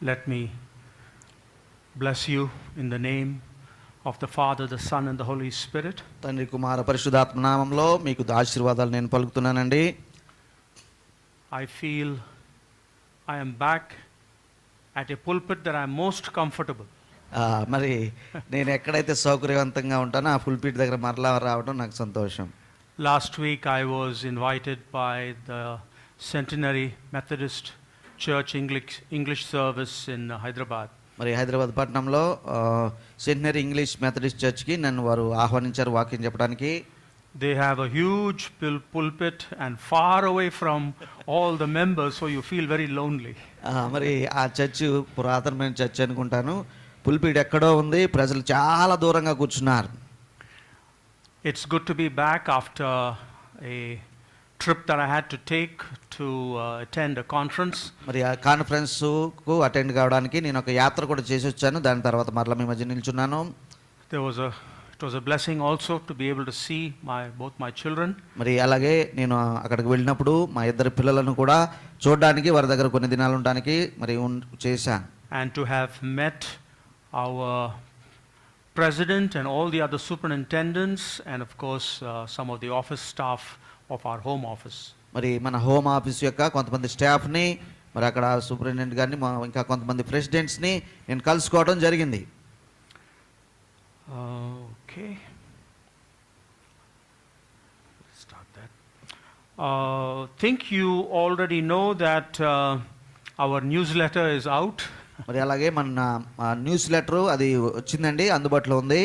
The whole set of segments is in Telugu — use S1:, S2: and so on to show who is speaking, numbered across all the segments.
S1: Let me bless you in the name of the Father, the Son, and the Holy Spirit.
S2: తండ్రి కుమార పరిశుద్ధాత్మ నామములో మీకు ఆశీర్వాదాలు నేను పలుకుతున్నానండి.
S1: I feel I am back at a pulpit that I am most comfortable.
S2: మరి నేను ఎక్కడైతే సౌకర్యవంతంగా ఉంటానో ఆ పుల్పిట్ దగ్గర మరలా రావడం నాకు సంతోషం.
S1: Last week I was invited by the Centenary Methodist Church English service in Hyderabad.
S2: మరి హైదరాబాద్ పట్టణంలో సెంటనరీ ఇంగ్లీష్ మెథడిస్ట్ చర్చ్కి నన్ను వారు ఆహ్వానించారు వాక్యం చెప్పడానికి.
S1: They have a huge pulpit and far away from all the members, so you feel very lonely.
S2: మరి ఆ చర్చ్ పురాతనమైన చర్చ్ అనుకుంటాను. పుల్పిట్ ఎక్కడో ఉంది, ప్రజలు చాలా దూరంగా కూర్చున్నారు.
S1: It's good to be back after a trip that I had to take to attend a conference.
S2: మరి ఆ కాన్ఫరెన్స్కు అటెండ్ కావడానికి నేను ఒక యాత్ర కూడా చేసి వచ్చాను. దాని తర్వాత మరలా మీ మధ్య నిల్చున్నాను.
S1: It was a blessing also to be able to see both my children.
S2: మరి అలాగే నేను అక్కడికి వెళ్ళినప్పుడు మా ఇద్దరు పిల్లలను కూడా చూడడానికి వారి దగ్గర కొన్ని దినాలు ఉండడానికి మరి చేశాను.
S1: And to have met our president and all the other superintendents and of course some of the office staff of our home office.
S2: మరి మన హోమ్ ఆఫీస్ యొక్క కొంతమంది స్టాఫ్ని మరి అక్కడ సూపరింటెండెంట్ గారిని ఇంకా కొంతమంది ప్రెసిడెంట్స్ని నేను కలుసుకోవడం జరిగింది.
S1: Okay. Start that. Think you already know that our newsletter is out.
S2: మరి అలాగే మన న్యూస్ లెటర్ అది వచ్చిందండి, అందుబాటులో ఉంది.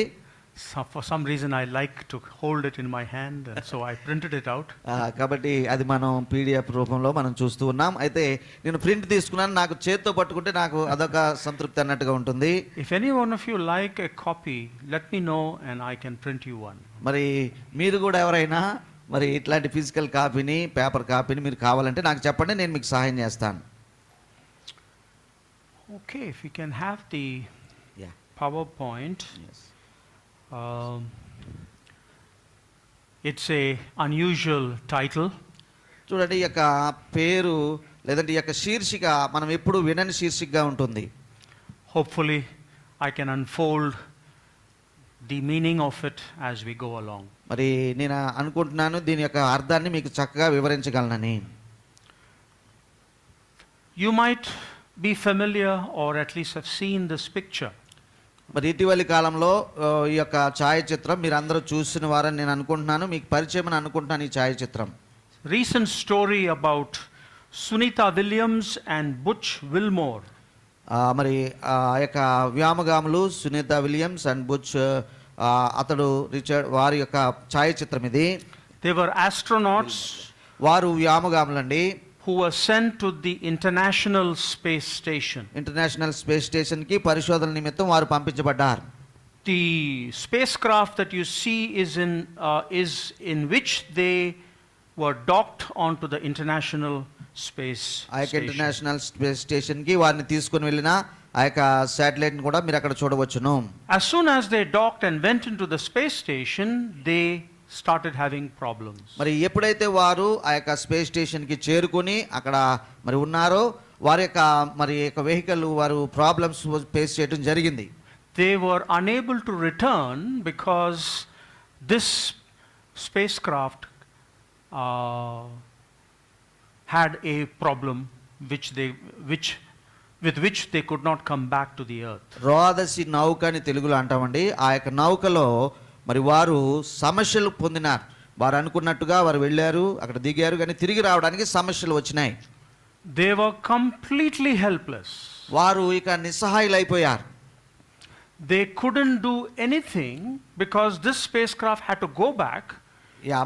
S1: For some reason I like to hold it in my hand, and so I printed it out.
S2: కాబట్టి అది మనం PDF రూపంలో మనం చూస్తూ ఉన్నాం. అయితే నేను ప్రింట్ తీసుకున్నాను, నాకు చేత్తో పట్టుకుంటే నాకు అదొక సంతృప్తి అన్నట్టుగా ఉంటుంది.
S1: If any one of you like a copy, let me know and I can print you one.
S2: మరి మీరు కూడా ఎవరైనా మరి ఇట్లాంటి ఫిజికల్ కాపీని పేపర్ కాపీని మీరు కావాలంటే నాకు చెప్పండి, నేను మీకు సహాయం చేస్తాను.
S1: Okay, if we can have the PowerPoint.
S2: Yes.
S1: It's a unusual title.
S2: చూడండి, ఈ యొక్క పేరు లేదంటే ఈ యొక్క శీర్షిక మనం ఎప్పుడు వినని శీర్షికగా ఉంటుంది.
S1: Hopefully I can unfold the meaning of it as we go along.
S2: మరి నేను అనుకుంటున్నాను దీని యొక్క అర్థాన్ని మీకు చక్కగా వివరించగలనని.
S1: You might be familiar or at least have seen this picture.
S2: మరి ఇటీవలి కాలంలో ఈ యొక్క ఛాయాచిత్రం మీరు అందరూ చూసిన వారని నేను అనుకుంటున్నాను, మీకు పరిచయం అని అనుకుంటున్నాను ఈ ఛాయాచిత్రం.
S1: Recent story about Sunita Williams and Butch Wilmore.
S2: మరి ఆ యొక్క వ్యామగాములు సునీత విలియమ్స్ అండ్ బుచ్ అతడు రిచర్డ్ వారి యొక్క ఛాయాచిత్రం ఇది.
S1: They were astronauts.
S2: వారు వ్యామగాములండి.
S1: Who were sent to the International Space Station.
S2: International space station కి పరిశోధన నిమిత్తం వారు పంపించబడ్డారు.
S1: The spacecraft that you see is in which they were docked onto the International Space Station.
S2: ఆ యొక్క ఇంటర్నేషనల్ స్పేస్ స్టేషన్ కి వారిని తీసుకొని వెళ్ళిన ఆ యొక్క శాటిలైట్ ని కూడా మీరు అక్కడ చూడవచ్చును.
S1: As soon as they docked and went into the space station, they started having problems.
S2: మరి ఎప్పుడైతే వారు ఆ యొక్క స్పేస్ స్టేషన్ కి చేరుకొని అక్కడ మరి ఉన్నారో వారి యొక్క మరి యొక్క వెహికల్ వారు ప్రాబ్లమ్స్ ఫేస్ చేయడం జరిగింది.
S1: They were unable to return because this spacecraft had a problem with which they could not come back to the earth.
S2: రోదసి నౌక అని తెలుగులో అంటామండి. ఆ యొక్క నౌకలో మరి వారు సమస్యలు పొందినారు. వారు అనుకున్నట్టుగా వారు వెళ్ళారు, అక్కడ దిగారు, కానీ తిరిగి రావడానికి సమస్యలు వచ్చినాయి.
S1: They were completely helpless.
S2: వారు ఇక నిస్సహాయులైపోయారు.
S1: They couldn't do anything because this spacecraft had to go back.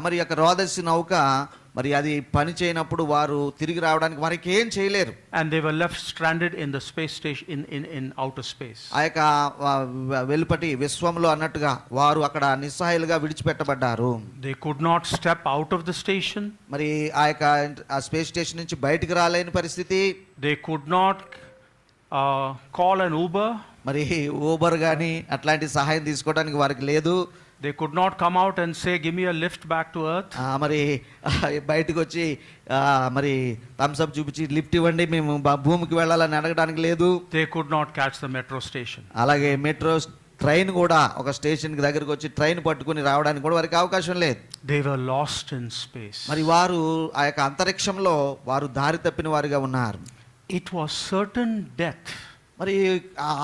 S2: మరి యొక్క రోదసి నౌక మరి అది పని చేయనప్పుడు వారు తిరిగి రావడానికి వారికి ఏం చేయలేరు.
S1: And they were left stranded in the space station in outer space.
S2: ఆ యొక్క వెలుపటి విశ్వంలో అన్నట్టుగా వారు అక్కడ నిస్సహాయులుగా విడిచిపెట్టబడ్డారు.
S1: They could not step out of the station.
S2: మరి ఆ యొక్క స్పేస్ స్టేషన్ నుంచి బయటికి రాలేని పరిస్థితి.
S1: They could not call an Uber.
S2: మరి ఊబర్ కానీ అట్లాంటి సహాయం తీసుకోవడానికి వారికి లేదు.
S1: They could not come out and say, give me a lift back to earth.
S2: మరి బయటకు వచ్చి మరి థమ్స్ అప్ చూపించి లిఫ్ట్ ఇవ్వండి మేము భూమికి వెళ్ళాలని అడగడానికి లేదు.
S1: They could not catch the metro station.
S2: అలాగే మెట్రో ట్రైన్ కూడా ఒక స్టేషన్ దగ్గరకు వచ్చి ట్రైన్ పట్టుకుని రావడానికి కూడా వారికి అవకాశం లేదు.
S1: They were lost in space.
S2: మరి వారు ఆ యొక్క అంతరిక్షంలో వారు దారి తప్పిన వారిగా ఉన్నారు.
S1: It was certain death.
S2: మరి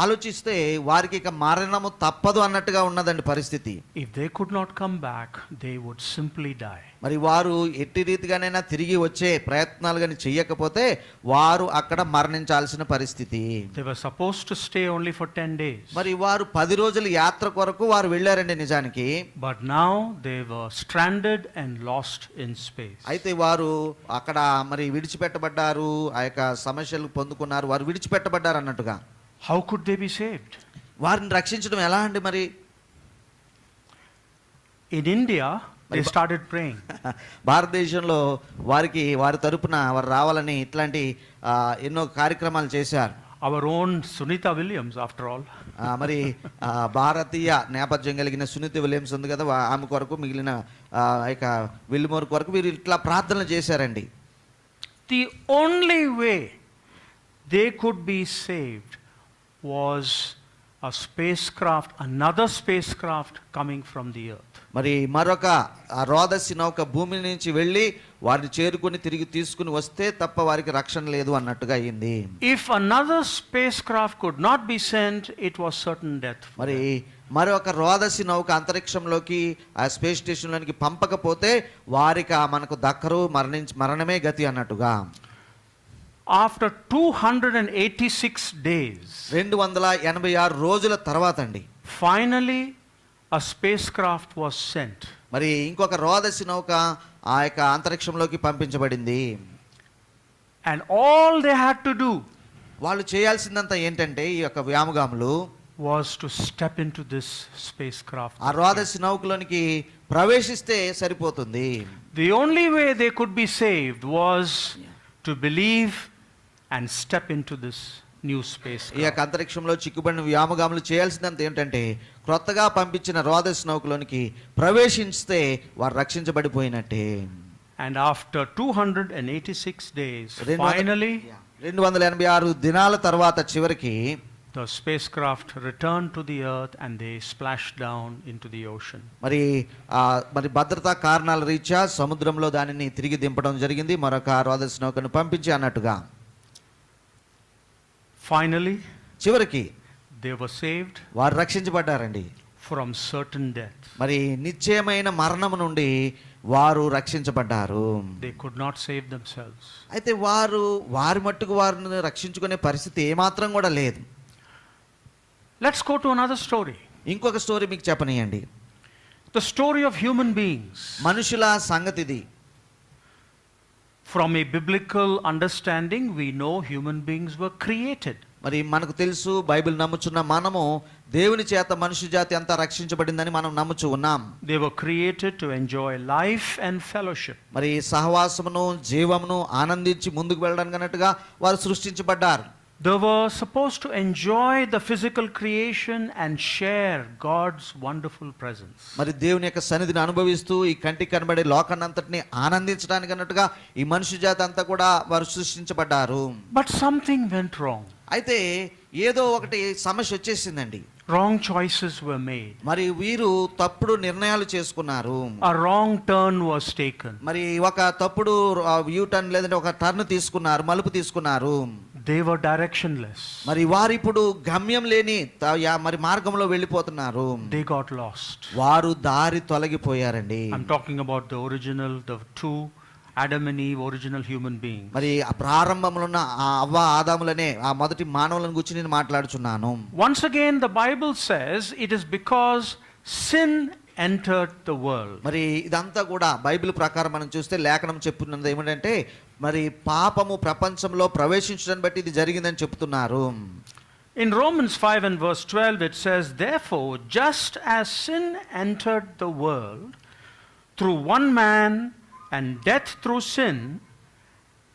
S2: ఆలోచిస్తే వారికి ఇక మరణము తప్పదు అన్నట్టుగా ఉన్నదండి పరిస్థితి.
S1: If they could not come back, they would simply die.
S2: మరి వారు ఎట్టి రీతిగానైనా తిరిగి వచ్చే ప్రయత్నాలు కానీ చెయ్యకపోతే వారు అక్కడ మరణించాల్సిన పరిస్థితి.
S1: They were supposed to stay only for 10 days.
S2: మరి వారు 10 రోజుల యాత్ర కొరకు వారు వెళ్ళారండి నిజానికి.
S1: But now they were stranded and lost in space.
S2: అయితే వారు అక్కడ మరి విడిచిపెట్టబడ్డారు, ఆ యొక్క సమస్యలు పొందుకున్నారు, వారు విడిచిపెట్టబడ్డారు అన్నట్టుగా.
S1: How could they be saved?
S2: వారిని రక్షించడం ఎలా అండి? మరి
S1: in India they started praying.
S2: భారతదేశంలో వారి తరపున వారు రావాలని ఇట్లాంటి ఎన్నో కార్యక్రమాలు చేశారు.
S1: Our own Sunita Williams, after all.
S2: మరి భారతీయ నేపథ్యం కలిగిన సునీత విలియమ్స్ ఉంది కదా, ఆమె కొరకు మిగిలిన ఇక విల్మోర్ కొరకు వీరు ఇట్లా ప్రార్థనలు చేశారండి.
S1: The only way they could be saved was a spacecraft, another spacecraft coming from the earth.
S2: మరి మరొక రోదసి నౌక భూమి నుంచి వెళ్ళి వారిని చేరుకుని తిరిగి తీసుకుని వస్తే తప్ప వారికి రక్షణ లేదు అన్నట్టుగా అయింది.
S1: If another spacecraft could not be sent, it was certain death.
S2: మరి మరొక రోదసి నౌక అంతరిక్షంలోకి ఆ స్పేస్ స్టేషన్లోనికి పంపకపోతే వారికి మనకు దక్కరు, మరణమే గతి అన్నట్టుగా.
S1: After 286 days,
S2: 286 రోజుల తర్వాత అండి
S1: finally a spacecraft was sent.
S2: మరి ఇంకొక రోదసి నౌక ఆ యొక్క అంతరిక్షంలోకి పంపించబడింది.
S1: And all they had to do
S2: వాళ్ళు చేయాల్సిందంతా ఏంటంటే ఈ యొక్క వ్యామగాములు
S1: was to step into this spacecraft.
S2: ఆ రోదసి నౌకలోనికి ప్రవేశిస్తే సరిపోతుంది.
S1: The only way they could be saved was to believe and step into this new space.
S2: ఈ యొక్క అంతరిక్షంలో చిక్కుబడిన వ్యామగాములు చేయాల్సిందంత ఏంటంటే క్రొత్తగా పంపించిన రోదసి నౌకలోనికి ప్రవేశిస్తే వారు రక్షించబడిపోయినట్టే.
S1: And after 286 days, finally
S2: 286 దినాల తర్వాత చివరికి
S1: the spacecraft returned to the earth and they splashed down into the ocean.
S2: మరి భద్రతా కారణాల రీత్యా సముద్రంలో దానిని తిరిగి దింపడం జరిగింది, మరొక రోదసి నౌకను పంపించి అన్నట్టుగా.
S1: Finally,
S2: చివరికి
S1: they were saved
S2: వారు రక్షించబడ్డారండి
S1: from certain death.
S2: మరి నిశ్చయమైన మరణము నుండి వారు రక్షించబడ్డారు.
S1: They could not save themselves.
S2: అయితే వారి మట్టుకు వారిని రక్షించుకునే పరిస్థితి ఏమాత్రం కూడా లేదు.
S1: Let's go to another story.
S2: ఇంకొక స్టోరీ మీకు చెప్పనీయండి.
S1: The story of human beings.
S2: మనుషుల సంగతిది.
S1: From a biblical understanding, we know human beings were created.
S2: మరి మనకు తెలుసు, బైబిల్ నమ్ముచున్న మనము దేవుని చేత మనుష్య జాతి అంతా రక్షించబడిందని మనం నమ్ముచు ఉన్నాం.
S1: They were created to enjoy life and fellowship.
S2: మరి సహవాసమును జీవమును ఆనందించి ముందుకు వెళ్ళడానికి అన్నట్టుగా వారు సృష్టించబడ్డారు.
S1: They were supposed to enjoy the physical creation and share God's wonderful presence.
S2: మరి దేవుని యొక్క సన్నిధిని అనుభవిస్తూ ఈ కంటికి కనబడే లోకాన్నంతటిని ఆనందించడానికి అన్నట్టుగా ఈ మనుష్య జాతి అంతా కూడా వారు సృష్టించబడ్డారు.
S1: But something went wrong.
S2: అయితే ఏదో ఒకటి సమస్య వచ్చేసిందండి.
S1: Wrong choices were made.
S2: మరి వీరు తప్పుడు నిర్ణయాలు చేసుకున్నారు.
S1: A wrong turn was taken.
S2: మరి ఒక తప్పుడు యూ టర్న్ లేదంటే ఒక టర్న్ తీసుకున్నారు, మలుపు తీసుకున్నారు.
S1: They were directionless.
S2: మరి వారు ఇప్పుడు గమ్యం లేని మరి మార్గంలో వెళ్ళిపోతున్నారు.
S1: They got lost.
S2: వారు దారి తొలగిపోయారండి.
S1: I'm talking about the two Adam and Eve, original human beings.
S2: మరి ప్రారంభంలో ఉన్న అవ్వ ఆదాములనే ఆ మొదటి మానవులను గురించి నేను మాట్లాడుచున్నాను.
S1: Once again the Bible says it is because sin entered the world.
S2: మరి ఇదంతా కూడా బైబిల్ ప్రకారం మనం చూస్తే లేఖనం చెప్తున్నది ఏమిటంటే మరి పాపము ప్రపంచంలో ప్రవేశించడాన్ని బట్టి ఇది జరిగిందని చెప్తున్నారు.
S1: In Romans 5 and verse 12 it says, therefore just as sin entered the world through one man and death through sin,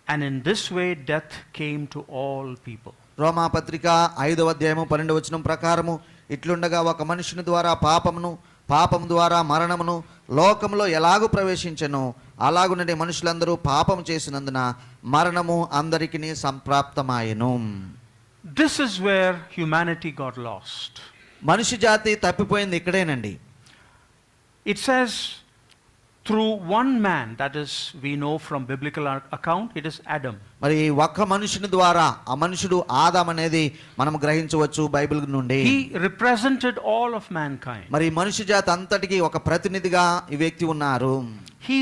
S1: and in this way death came to all people.
S2: రోమా పత్రిక 5వ అధ్యాయము 12వ వచనం ప్రకారము ఇట్లుండగా ఒక మనుషుని ద్వారా పాపమును పాపం ద్వారా మరణమును లోకంలో ఎలాగూ ప్రవేశించెను, అలాగుననే మనుషులందరూ పాపం చేసినందున మరణము అందరికీ సంప్రాప్తమాయెను.
S1: This is where humanity got lost.
S2: మనిషి జాతి తప్పిపోయింది ఇక్కడేనండి.
S1: It says through one man, that is, we know from biblical account, it is Adam.
S2: మరి ఒక్క మనుషుని ద్వారా, ఆ మనుషుడు ఆదాం అనేది మనం గ్రహించవచ్చు బైబిల్ నుండి.
S1: He represented all of mankind.
S2: మరి మనిషి జాతి అంతటికి ఒక ప్రతినిధిగా ఈ వ్యక్తి ఉన్నారు.
S1: He,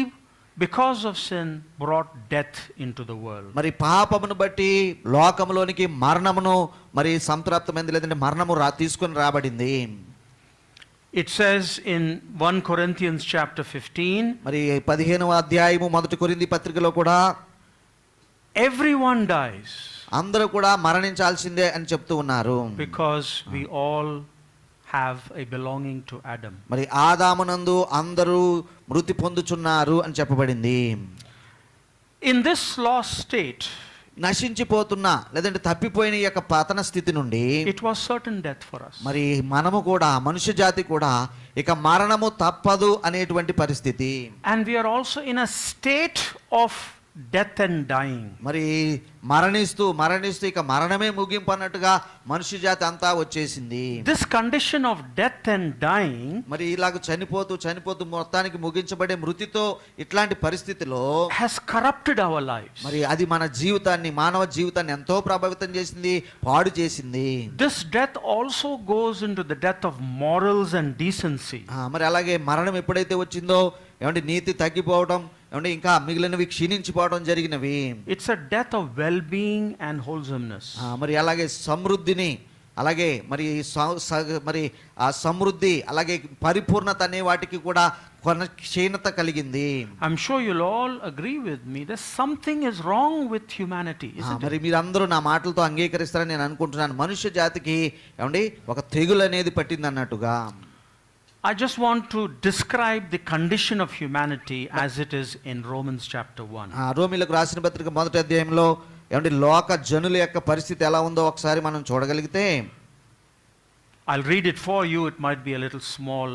S1: because of sin, brought death into the world.
S2: మరి పాపమును బట్టి లోకంలోనికి మరణమును మరి సంప్రాప్తమైంది, లేదంటే మరణము తీసుకొని రాబడింది.
S1: It says in 1 Corinthians chapter 15,
S2: మరి 15వ అధ్యాయము మొదటి కొరింథీ పత్రికలో కూడా
S1: everyone dies.
S2: అందరూ కూడా మరణించాల్సిందే అని చెప్తూ ఉన్నారు.
S1: Because we all have a belonging to Adam.
S2: మరి ఆదామునందు అందరూ మృతి పొందుచున్నారు అని చెప్పబడింది.
S1: In this lost state,
S2: నశించిపోతున్న లేదంటే తప్పిపోయిన ఈ యొక్క పతన స్థితి నుండి
S1: it was certain death for us.
S2: మరి మనము కూడా, మనుష్య జాతి కూడా ఇక మరణము తప్పదు అనేటువంటి పరిస్థితి.
S1: And we are also in a state of death and dying.
S2: మరి మరణిస్తూ ఇక మరణమే ముగింపు అన్నట్టుగా మనుష్య జాతి అంతా వచ్చేసింది.
S1: This condition of death and dying,
S2: మరి ఇలాగ చనిపోతూ మొత్తానికి ముగించబడే మృతితో ఇట్లాంటి పరిస్థితిలో
S1: has corrupted our lives.
S2: మరి అది మన జీవితాన్ని, మానవ జీవితాన్ని ఎంతో ప్రభావితం చేసింది, పాడు చేసింది.
S1: This death also goes into the death of morals and decency.
S2: మరి అలాగే మరణం ఎప్పుడైతే వచ్చిందో ఏమంటే నీతి తగ్గిపోవడం, ఏమంటే ఇంకా మిగిలినవి క్షీణించిపోవడం జరిగినవి.
S1: It's a death of well-being and wholesomeness.
S2: మరి అలాగే సమృద్ధిని, అలాగే మరి మరి ఆ సమృద్ధి, అలాగే పరిపూర్ణత అనే వాటికి కూడా కొన క్షీణత కలిగింది.
S1: I'm sure you'll all agree with me that something is wrong with humanity, isn't it?
S2: మరి మీరందరూ నా మాటలతో అంగీకరిస్తారని నేను అనుకుంటున్నాను. మనుష్య జాతికి ఏమండి ఒక తెగులు అనేది పట్టింది అన్నట్టుగా.
S1: I just want to describe the condition of humanity as it is in Romans chapter 1.
S2: రోమీయులకు రాసిన పత్రిక మొదటి అధ్యాయంలో ఏమండి లోక జనుల యొక్క పరిస్థితి ఎలా ఉందో ఒకసారి మనం చూడగలిగితే,
S1: I'll read it for you. It might be a little small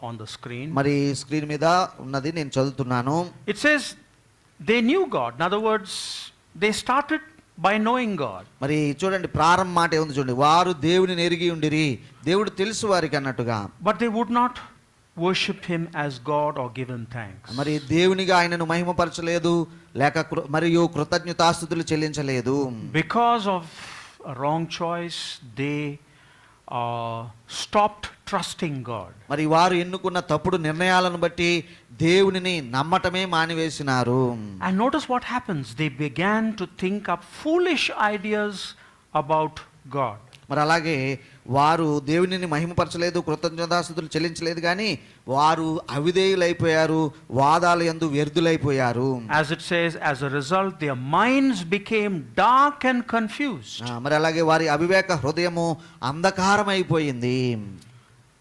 S1: on the screen.
S2: మరి స్క్రీన్ మీద ఉన్నది నేను చదువుతున్నాను.
S1: It says they knew God. In other words, they started by knowing God.
S2: మరి చూడండి ప్రారంభ మాట ఏముంది చూడండి, వారు దేవునిని ఎరిగి ఉండిరి, దేవుడు తెలుసు వారికి అన్నట్టుగా.
S1: But they would not worship him as God or give him thanks.
S2: మరి దేవునిగా ఆయనను మహిమపరచలేదు, లేక మరియు కృతజ్ఞతాస్తుతులు చెల్లించలేదు.
S1: Because of a wrong choice, they stopped trusting God.
S2: మరి వారు ఎన్నుకున్న తప్పుడు నిర్ణయాలను బట్టి దేవునిని నమ్మటమే మానివేసినారు.
S1: And notice what happens. They began to think up foolish ideas about God.
S2: మరి అలాగే వారు దేవునిని మహిమపరచలేదు, కృతజ్ఞతాస్తుతులు చెల్లించలేదు, కానీ వారు అవిధేయులైపోయారు, వాదాల యందు వ్యర్థులైపోయారు.
S1: As it says, as a result, their minds became dark and confused.
S2: మరి అలాగే వారి అవివేక హృదయము అంధకారమైపోయింది.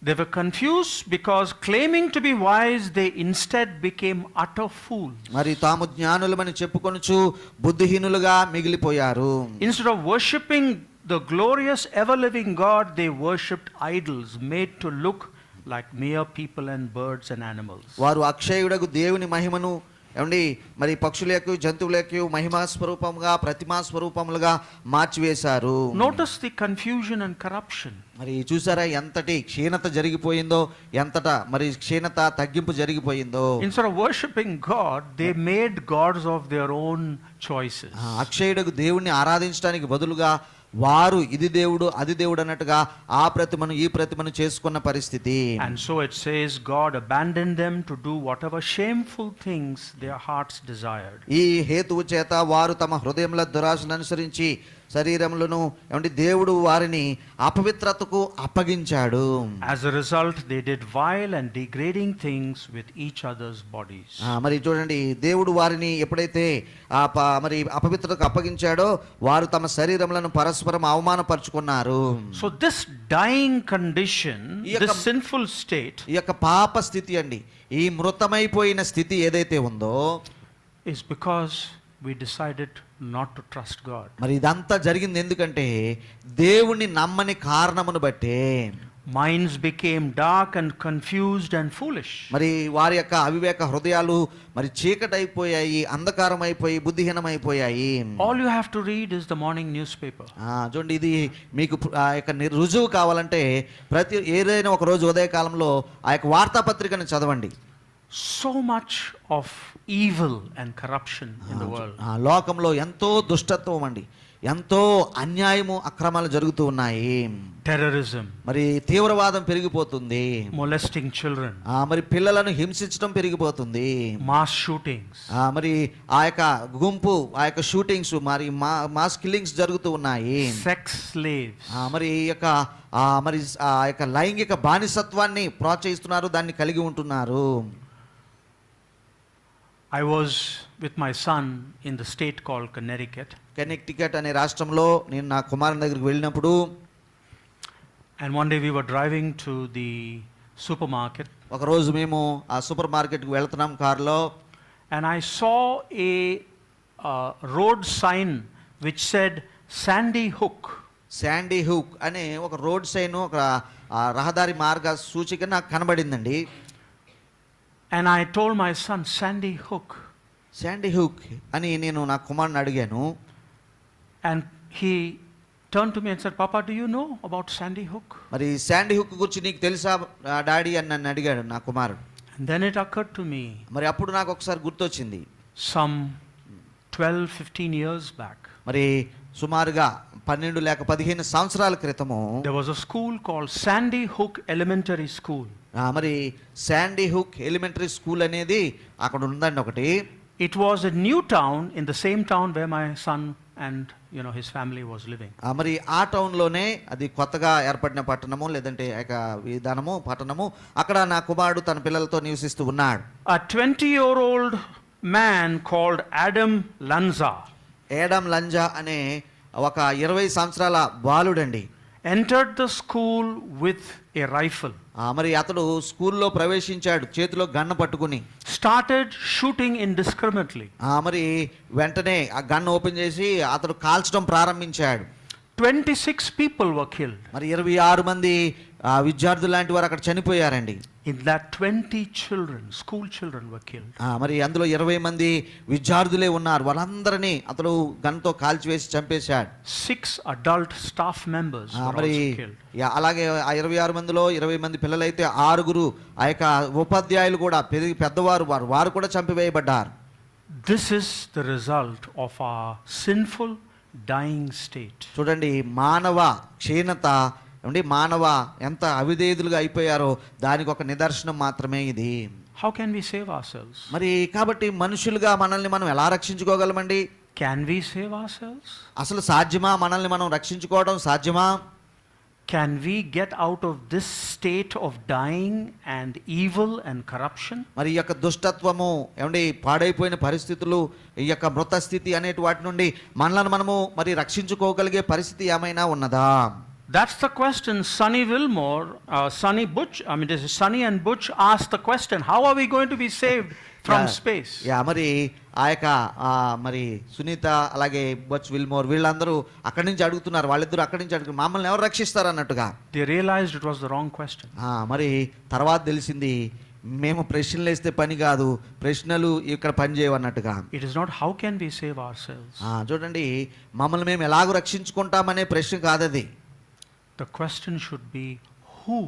S1: They were confused because claiming to be wise, they instead became utter fools.
S2: మరి తాము జ్ఞానులమని చెప్పుకొనుచు బుద్ధిహీనులుగా మిగిలిపోయారు.
S1: Instead of worshipping the glorious ever-living God, they worshipped idols made to look like mere people and birds and animals.
S2: వారు అక్షయుడగు దేవుని మహిమను ఏమండి మరి పక్షులకు, జంతువులకు మహిమా స్వరూపంగా, ప్రతిమా స్వరూపములుగా మార్చివేశారు.
S1: Notice the confusion and corruption.
S2: మరి చూసారా ఎంతటి క్షీణత జరిగిపోయిందో, ఎంతట మరి క్షీణత తగ్గింపు జరిగిపోయిందో.
S1: Instead of worshipping God, they made gods of their own choices.
S2: అక్షయుడగు దేవుణ్ణి ఆరాధించడానికి బదులుగా వారు ఇది దేవుడు అది దేవుడు అన్నట్టుగా ఆ ప్రతిమను ఈ ప్రతిమను చేసుకున్న పరిస్థితి.
S1: And so it says God abandoned them to do whatever shameful things their hearts desired.
S2: ఈ హేతువు చేత వారు తమ హృదయముల దురాశలను అనుసరించి శరీరములను ఏమంటే దేవుడు వారిని అపవిత్రతకు అప్పగించాడు.
S1: As a result, they did vile and degrading things with each other's bodies.
S2: మరి చూడండి, దేవుడు వారిని ఎప్పుడైతే మరి అపవిత్రతకు అప్పగించాడో వారు తమ శరీరములను పరస్పరం అవమానపరుచుకున్నారు.
S1: So this dying condition, this sinful state,
S2: ఈ యొక్క పాప స్థితి అండి, ఈ మృతమైపోయిన స్థితి ఏదైతే ఉందో,
S1: is because we decided not to trust God.
S2: మరి ఇదంతా జరిగింది ఎందుకంటే దేవుణ్ణి నమ్మని కారణమును బట్టే.
S1: Minds became dark and confused and foolish.
S2: మరి వారి యొక్క అవివేక హృదయాలు మరి చీకటైపోయాయి, అంధకారమైపోయి, బుద్ధిహీనమైపోయాయి.
S1: All you have to read is the morning newspaper.
S2: చూడండి, ఇది మీకు ఆ యొక్క రుజువు కావాలంటే ఏదైనా ఒక రోజు ఉదయకాలంలో ఆ యొక్క వార్తాపత్రికను చదవండి.
S1: So much of evil and corruption in the world.
S2: లోకంలో ఎంతో దుష్టత్వం అండి, ఎంతో అన్యాయము, అక్రమాలు జరుగుతూ ఉన్నాయి.
S1: Terrorism,
S2: మరి తీవ్రవాదం పెరిగిపోతుంది.
S1: molesting children,
S2: మరి పిల్లలను హింసించడం పెరిగిపోతుంది.
S1: mass shootings,
S2: మరి ఆ యొక్క గుంపు, ఆ యొక్క షూటింగ్స్, మరి మాస్ కిల్లింగ్స్ జరుగుతూ ఉన్నాయి.
S1: sex slaves,
S2: మరి ఈ యొక్క మరి ఆ యొక్క లైంగిక బానిసత్వాన్ని ప్రోత్సహిస్తున్నారు, దాన్ని కలిగి ఉంటున్నారు.
S1: I was with my son in the state called Connecticut.
S2: Connecticut అనే రాష్ట్రంలో నేను నా కుమారుని దగ్గరికి వెళ్ళినప్పుడు,
S1: and one day we were driving to the supermarket.
S2: ఒక రోజు మేము ఆ సూపర్ మార్కెట్కి వెళ్తున్నాం కారులో.
S1: And I saw a road sign which said Sandy Hook.
S2: Sandy hook అనే ఒక రోడ్ సైన్, ఒక రహదారి మార్గ సూచిక నాకు కనబడిందండి.
S1: And I told my son, Sandy Hook.
S2: Sandy hook అని నేను నా కుమారుని అడిగాను.
S1: And he turned to me and said, Papa, do you know about Sandy Hook?
S2: మరి శాండీ హుక్ గురించి నీకు తెలుసా డాడీ అని నన్ను అడిగాడు నా కుమారుడు.
S1: And then it occurred to me.
S2: మరి అప్పుడు నాకు ఒకసారి గుర్తొచ్చింది.
S1: Some 12-15 years back.
S2: మరి సుమారుగా 12 లేక 15 సంవత్సరాల క్రితము
S1: there was a school called Sandy Hook Elementary School.
S2: మరి శాండీ హుక్ ఎలిమెంటరీ స్కూల్ అనేది అక్కడ ఉందండి ఒకటి.
S1: It was a new town in the same town where my son and his family was living.
S2: మరి ఆ టౌన్ లోనే అది కొత్తగా ఏర్పడిన పట్టణము, లేదంటే విధానము పట్టణము. అక్కడ నా కుమారుడు తన పిల్లలతో నివసిస్తూ ఉన్నాడు.
S1: A 20-year-old man called Adam Lanza.
S2: ఏడమ్ లంజా అనే ఒక 20 సంవత్సరాల బాలుడండి
S1: entered the school with a rifle.
S2: మరి అతడు స్కూల్లో ప్రవేశించాడు చేతిలో గన్ను పట్టుకుని.
S1: started shooting indiscriminately.
S2: మరి వెంటనే ఆ గన్ ఓపెన్ చేసి అతడు కాల్చడం ప్రారంభించాడు.
S1: 26 people were killed.
S2: మరి 26 మంది విద్యార్థులు లాంటి వారు అక్కడ చనిపోయారండి.
S1: In that 20 children, school children were killed.
S2: మరి అందులో 20 మంది విద్యార్థులే ఉన్నారు. వాళ్ళందరినీ అతడు గన్తో కాల్చివేసి చంపేశాడు.
S1: 6 adult staff members were also killed.
S2: అలాగే ఆ 26 మందిలో 20 మంది పిల్లలైతే 6 ఆ యొక్క ఉపాధ్యాయులు కూడా పెద్దవారు వారు కూడా చంపివేయబడ్డారు.
S1: This is the result of our sinful dying state.
S2: చూడండి, మానవ క్షీణత, మానవ ఎంత అవిధేయులుగా అయిపోయారో దానికి ఒక నిదర్శనం మాత్రమే ఇది.
S1: How can we save ourselves?
S2: మరి కాబట్టి మనుషులుగా మనల్ని మనం ఎలా రక్షించుకోగలమండి?
S1: Can we save ourselves?
S2: అసలు సాధ్యమా? మనల్ని మనం రక్షించుకోవడం సాధ్యమా?
S1: Can we get out of this state of dying and evil and corruption?
S2: మరి ఈ యొక్క దుష్టత్వము, పాడైపోయిన పరిస్థితులు, ఈ యొక్క మృత స్థితి అనేటి వాటి నుండి మనల్ని మనము మరి రక్షించుకోగలిగే పరిస్థితి ఏమైనా ఉన్నదా?
S1: That's the question. Sonny and Butch asked the question, how are we going to be saved from space?
S2: మరి ఆ యొక్క మరి సునీత అలాగే బచ్ విల్మోర్ వీళ్ళందరూ అక్కడి నుంచి అడుగుతున్నారు. వాళ్ళిద్దరూ అక్కడి నుంచి అడుగుతున్నారు, మమ్మల్ని ఎవరు రక్షిస్తారు అన్నట్టుగా.
S1: They realized it was the wrong question.
S2: మరి తర్వాత తెలిసింది, మేము ప్రశ్నలు వేస్తే పని కాదు, ప్రశ్నలు ఇక్కడ పని చేయవన్నట్టుగా.
S1: It is not how can we save ourselves.
S2: చూడండి, మమ్మల్ని మేము ఎలాగో రక్షించుకుంటామనే ప్రశ్న కాదది.
S1: The question should be, who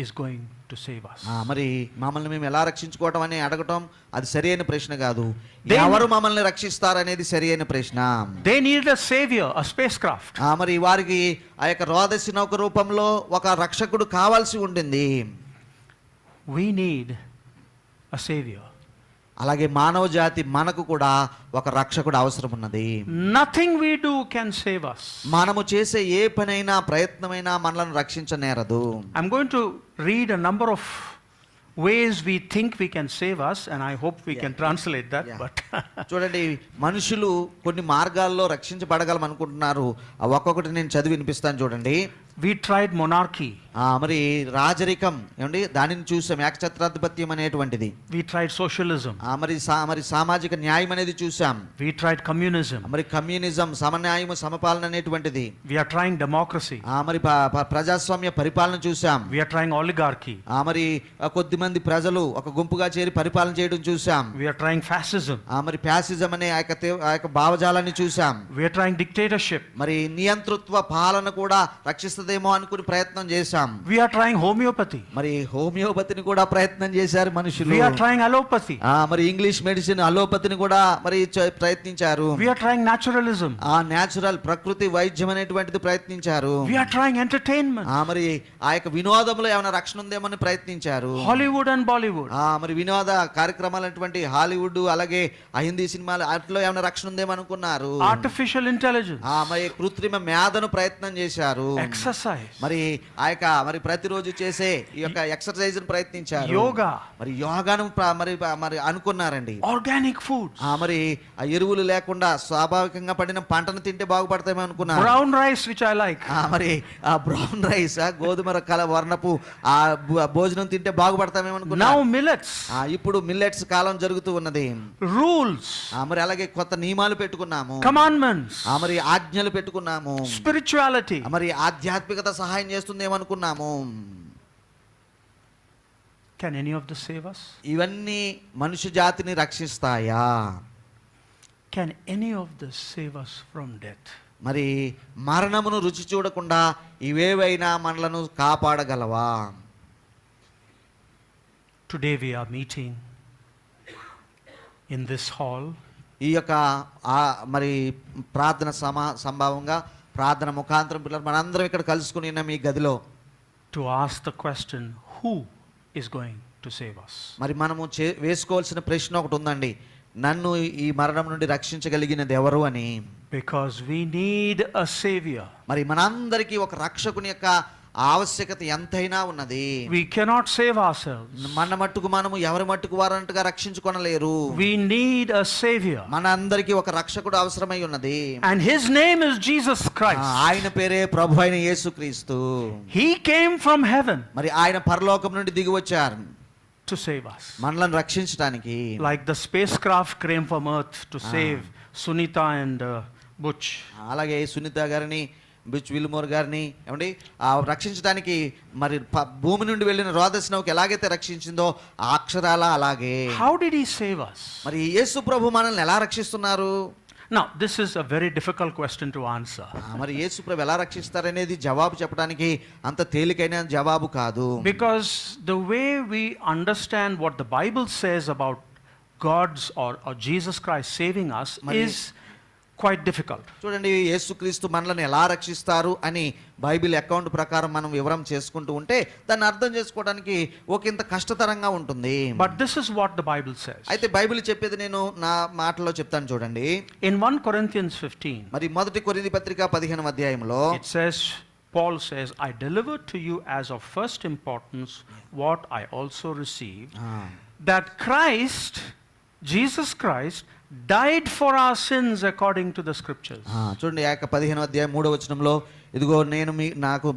S1: is going to save us?
S2: మరి మమ్మల్ని మేము ఎలా రక్షించుకోవడం అని అడగటం అది సరైన ప్రశ్న కాదు. ఎవరు మమ్మల్ని రక్షిస్తారనేది సరైన ప్రశ్న.
S1: They needed a savior, a spacecraft.
S2: మరి వారికి ఆ యొక్క రోదసి నౌక రూపంలో ఒక రక్షకుడు కావాల్సి ఉంటుంది.
S1: We need a savior.
S2: అలాగే మానవ జాతి మనకు కూడా ఒక రక్షకుడు అవసరం ఉన్నది.
S1: Nothing we do can save us.
S2: మనము చేసే ఏ పనైనా ప్రయత్నమైనా మనల్ని రక్షించనేరదు.
S1: I'm going to read a number of ways we think we can save us, and I hope we can translate that. But
S2: చూడండి, మనుషులు కొన్ని మార్గాల్లో రక్షించబడగలం అనుకుంటున్నారు. ఆ ఒక్కొక్కటి నేను చదివి వినిపిస్తాను చూడండి.
S1: We tried monarchy.
S2: మరి రాజరికం ఏమండి, దానిని చూసాం, ఏకఛత్రాధిపత్యం అనేటువంటిది.
S1: We tried socialism.
S2: మరి సామాజిక న్యాయం అనేది చూసాం.
S1: We tried communism.
S2: మరి కమ్యూనిజం, సమన్యాయము, సమపాలన అనేటువంటిది.
S1: We are trying democracy.
S2: మరి ప్రజాస్వామ్య పరిపాలన చూసాం.
S1: We are trying oligarchy.
S2: మరి కొద్దిమంది ప్రజలు ఒక గుంపుగా చేరి పరిపాలన చేయడం చూసాం.
S1: We are trying fascism.
S2: మరి ఫ్యాసిజం అనే ఆ యొక్క భావజాలాన్ని చూసాం.
S1: We are trying dictatorship.
S2: మరి నియంతృత్వ పాలన కూడా రక్షిస్తదేమో అనుకుని ప్రయత్నం చేశాం.
S1: We are trying homeopathy.
S2: మరి హోమియోపతిని కూడా ప్రయత్నం చేశారు మనుషులు.
S1: We are trying allopathy.
S2: మరి ఇంగ్లీష్ మెడిసిన్ అలోపతిని కూడా మరి ప్రయత్నించారు.
S1: We are trying naturalism.
S2: Natural ప్రకృతి వైద్యం అనేటువంటిది ప్రయత్నించారు.
S1: We are trying entertainment.
S2: మరి ఆ యొక్క వినోదంలో ఏమైనా రక్షణ ఉందేమని ప్రయత్నించారు.
S1: Hollywood and Bollywood.
S2: మరి వినోద కార్యక్రమాలు అటువంటి హాలీవుడ్, అలాగే హిందీ సినిమాలు, వాటిలో ఏమైనా రక్షణ ఉందేమో అనుకున్నారు.
S1: Artificial intelligence.
S2: మరి కృత్రిమ మేధను ప్రయత్నం చేశారు.
S1: Exercise.
S2: మరి ఆ యొక్క మరి ప్రతిరోజు చేసే ఈ యొక్క ఎక్సర్సైజ్ ప్రయత్నించారు.
S1: యోగా. మరి
S2: యోగాను మరి అనుకున్నారండి.
S1: Organic foods.
S2: మరి ఆ ఎరువులు లేకుండా స్వాభావికంగా పడిన పంటను తింటే బాగుపడతామో అనుకున్నారు.
S1: Brown rice which I like.
S2: మరి ఆ బ్రౌన్ రైస్, గోధుమ వర్ణపు ఆ భోజనం తింటే బాగుపడతామేమో అనుకున్నారు.
S1: Now millets.
S2: ఇప్పుడు మిల్లెట్స్ కాలం జరుగుతూ ఉన్నది.
S1: రూల్స్.
S2: మరి అలాగే కొత్త నియమాలు పెట్టుకున్నాము.
S1: కమాండ్మెంట్స్.
S2: మరి ఆజ్ఞలు పెట్టుకున్నాము.
S1: స్పిరిచువాలిటీ.
S2: మరి ఆధ్యాత్మికత సహాయం చేస్తుందేమో అనుకున్నాము.
S1: Can any of this save us?
S2: ఇవన్నీ మనుష్య జాతిని రక్షిస్తాయా?
S1: Can any of this save us from death?
S2: మరి మరణమును రుచి చూడకుండా ఇవేవైనా మనలను కాపాడగలవా?
S1: Today we are meeting in this hall.
S2: ఈ యొక్క మరి ప్రార్థన సంభావంగా ప్రార్థన ముఖాంతరం పిల్లలు మనందరం ఇక్కడ కలుసుకుని ఉన్నాం ఈ గదిలో.
S1: To ask the question, who is going to save us?
S2: మరి మనము వేసుకోవాల్సిన ప్రశ్న ఒకటి ఉందండి, నన్ను ఈ మరణం నుండి రక్షించగలిగినది ఎవరు అని.
S1: Because we need a savior.
S2: మరి మనందరికీ ఒక రక్షకుని యొక్క ఆవశ్యకత ఎంతైనా ఉన్నది.
S1: We cannot save ourselves.
S2: మన మట్టుకు మనము ఎవరి మట్టుకు వారంటగా రక్షించుకొనలేరు.
S1: We need a savior.
S2: మనందరికీ ఒక రక్షకుడు అవసరమై ఉన్నది.
S1: And his name is Jesus Christ.
S2: ఆయన పేరే ప్రభు అయిన యేసుక్రీస్తు.
S1: He came from heaven.
S2: మరి ఆయన పరలోకం నుండి దిగి వచ్చారు
S1: to save us.
S2: మనల్ని రక్షించడానికి.
S1: Like the spacecraft came from earth to save Sunita and Butch.
S2: అలాగే సునీత గారిని, బిచ్ విల్మోర్ గారిని ఏమండి రక్షించడానికి మరి భూమి నుండి వెళ్ళిన రోదస్ నౌక ఎలాగైతే రక్షించిందో ఆ అక్షరాల అలాగే.
S1: How did he save us?
S2: మరి యేసు ప్రభు మనల్ని ఎలా రక్షిస్తున్నారు?
S1: Now this is a very difficult question to answer.
S2: మరి యేసు ప్రభు ఎలా రక్షిస్తారనేది జవాబు చెప్పడానికి అంత తేలికైన జవాబు కాదు.
S1: Because the way we understand what the Bible says about God's or Jesus Christ saving us is quite difficult.
S2: చూడండి, యేసుక్రీస్తు మనల్ని ఎలా రక్షిస్తారు అని బైబిల్ అకౌంట్ ప్రకారం మనం వివరం చేసుకుంటూ ఉంటే దాన్ని అర్థం చేసుకోవడానికి ఒకంత కష్టతరంగా ఉంటుంది.
S1: But this is what the Bible says.
S2: అయితే బైబిల్ చెప్పేది నేను నా మాటల్లో చెప్తాను చూడండి.
S1: In 1 Corinthians 15.
S2: మరి మొదటి కొరింథీ పత్రిక 15వ అధ్యాయంలో
S1: it says, Paul says, I delivered to you as of first importance what I also received, that Christ, Jesus Christ, died for our sins according to the scriptures.
S2: చూడండి, 15వ అధ్యాయం 3వ వచనంలో, ఇదిగో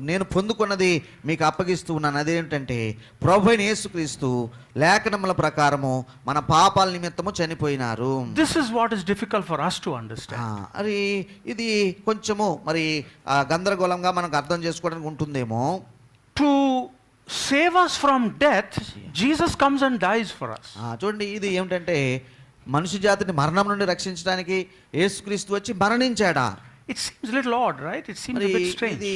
S2: నేను పొందుకున్నది మీకు అప్పగిస్తూ ఉన్నాను, అదేంటంటే ప్రభువైన యేసుక్రీస్తు లేఖనముల ప్రకారము మన పాపాల నిమిత్తము చనిపోయినారు.
S1: This is what is difficult for us to understand.
S2: అది ఇది కొంచెము మరి గందరగోళంగా మనకు అర్థం చేసుకోవడానికి ఉంటుందేమో.
S1: To save us from death, Jesus comes and dies for us.
S2: చూడండి, ఇది ఏమిటంటే మనుష్య జాతిని మరణం నుండి రక్షించడానికి యేసుక్రీస్తు వచ్చి మరణించాడా?
S1: It seems a little odd, right? It seems a bit strange.
S2: ఇది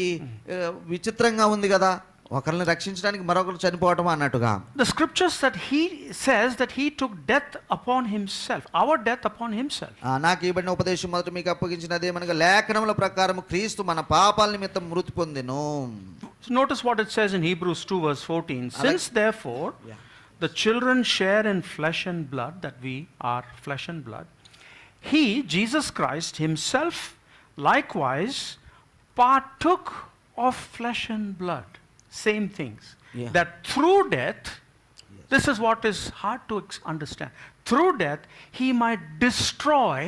S2: విచిత్రంగా ఉంది కదా, ఒకరిని రక్షించడానికి మరొకరు చనిపోవటం అన్నట్టుగా.
S1: The scriptures that he says that he took death upon himself, our death upon himself.
S2: నాకు ఇవ్వబడిన ఉపదేశం మొదట మీకు అప్పగించినది ఏమనగా లేఖనముల ప్రకారం క్రీస్తు మన పాపాల నిమిత్తం మృతి పొందెను.
S1: Notice what it says in Hebrews 2 verse 14. Since therefore the children share in flesh and blood, that we are flesh and blood, he, Jesus Christ himself, likewise partook of flesh and blood. Same things. That through death This is what is hard to understand. Through death, he might destroy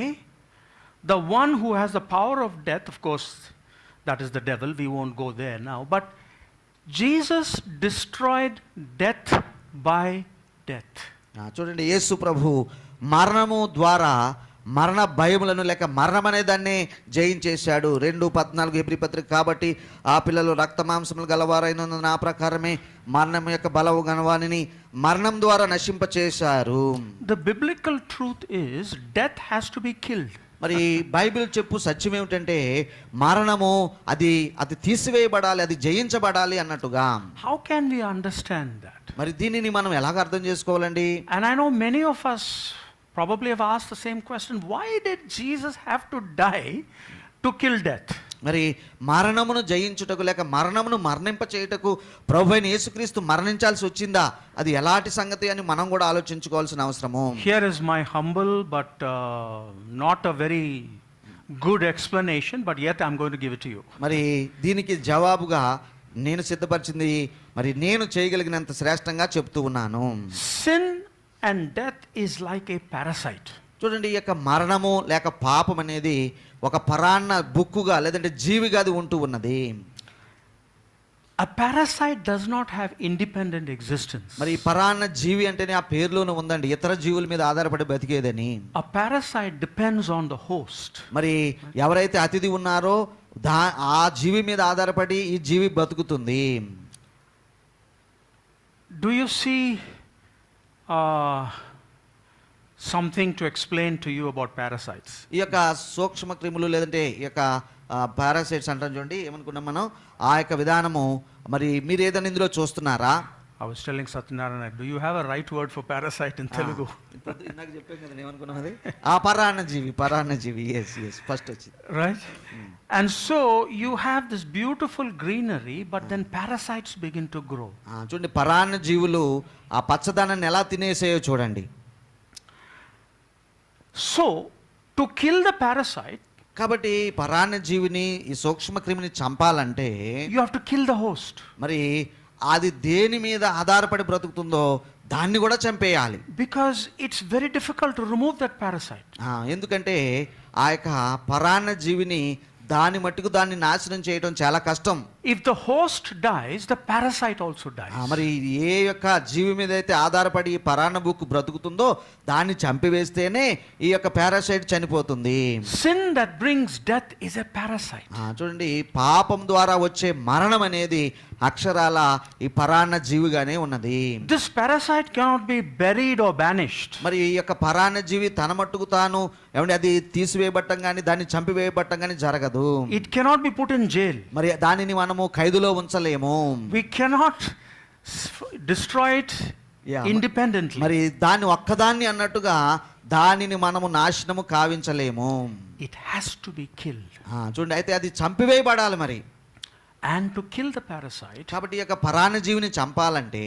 S1: the one who has the power of death. Of course, that is the devil. We won't go there now. But Jesus destroyed death by death.
S2: చూడండి, యేసు ప్రభు మరణము ద్వారా మరణ భయములను లేక మరణం అనే దాన్ని జయించేశాడు. 2:14 హెబ్రీ పత్రిక. కాబట్టి ఆ పిల్లలు రక్త మాంసములు గలవారైన నా ప్రకారమే మరణం యొక్క బలవు గణవానిని మరణం ద్వారా నశింపచేశారు.
S1: The biblical truth is death has to be killed.
S2: మరి బైబిల్ చెప్పు సత్యం ఏమిటంటే మరణము అది తీసివేయబడాలి, అది జయించబడాలి అన్నట్టుగా.
S1: How can we understand that?
S2: మరి దీనిని మనం ఎలాగ అర్థం చేసుకోవాలండి?
S1: And I know many of us probably have asked the same question. Why did Jesus have to die to kill death?
S2: మరి మరణమును జయించుటకు లేక మరణమును మరణింప చేయుటకు ప్రభువైన యేసుక్రీస్తు మరణించాల్సి వచ్చిందా? అది ఎలాంటి సంగతి అని మనం కూడా ఆలోచించుకోవాల్సిన అవసరము.
S1: Here is my humble but not a very good explanation, but yet I'm going to give it to you.
S2: మరి దీనికి జవాబుగా నేను సిద్ధపరిచింది మరి నేను చేయగలిగినంత శ్రేష్టంగా చెప్తూ ఉన్నాను.
S1: Sin and death is like a parasite.
S2: చూడండి, ఈ యొక్క మరణము లేక పాపం అనేది ఒక పరాన్న బుక్కుగా లేదంటే జీవిగా అది ఉంటూ ఉన్నది.
S1: A parasite does not have independent existence.
S2: మరి పరాన్న జీవి అంటేనే ఆ పేరులోనే ఉందండి, ఇతర జీవుల మీద ఆధారపడి బతికేదని.
S1: A parasite depends on the host.
S2: మరి ఎవరైతే అతిథి ఉన్నారో ఆ జీవి మీద ఆధారపడి ఈ జీవి బతుకుతుంది.
S1: Do you see something to explain to you about parasites?
S2: ఈ యొక్క సూక్ష్మ క్రిములు లేదంటే ఈ యొక్క పారాసైట్స్ అంటాం చూడండి, ఏమనుకున్నాం మనం ఆ యొక్క విధానము. మరి మీరు ఏదైనా ఇందులో చూస్తున్నారా?
S1: I was telling Satyanarayana, do you have a right word for parasite in Telugu?
S2: ఇందాక చెప్పాను కదా, ఏమనుకున్నాం అది పరాన్న జీవి. yes ఫస్ట్ వచ్చింది,
S1: right? And so you have this beautiful greenery, but then parasites begin to grow.
S2: చూడండి, పరాన్న జీవులు ఆ పచ్చదనాన్ని ఎలా తినేసాయో చూడండి.
S1: So to kill the parasite,
S2: కాబట్టి పరాన్న జీవిని ఈ సూక్ష్మ క్రిమిని చంపాలంటే
S1: you have to kill the host.
S2: మరి అది దేని మీద ఆధారపడి బ్రతుకుతుందో దాన్ని కూడా చంపేయాలి.
S1: Because it's very difficult to remove that parasite.
S2: ఎందుకంటే ఆ యొక్క పరాన్న జీవిని దాని మట్టుకు దాన్ని నాశనం చేయడం చాలా కష్టం.
S1: If the host dies, the parasite also dies.
S2: మరి ఏ యొక్క జీవి మీద అయితే ఆధారపడి ఈ పరాన్న బుక్కు బ్రతుకుతుందో దాన్ని చంపివేస్తేనే ఈ యొక్క పారాసైట్ చనిపోతుంది.
S1: Sin that brings death is a parasite.
S2: చూడండి, పాపం ద్వారా వచ్చే మరణం అనేది అక్షరాల ఈ పరాన్న జీవిగానే ఉన్నది.
S1: This parasite cannot be buried or banished.
S2: మరి ఈ యొక్క పరాన్న జీవి తన మట్టుకు తాను ఏమంటే అది తీసివేయబట్టం కానీ దాన్ని చంపివేయబట్టం కానీ జరగదు.
S1: It cannot be put in jail.
S2: మరి దానిని మనము ఖైదులో ఉంచలేము.
S1: We cannot destroy it independently.
S2: మరి దాన్ని ఒక్కదాన్ని అన్నట్టుగా దానిని మనము నాశనము కావించలేము.
S1: It has to be killed.
S2: చూడండి, అయితే అది చంపివేయబడాలి. మరి
S1: and to kill the parasite,
S2: కాబట్టి ఈ యొక్క పరాన్న జీవిని చంపాలంటే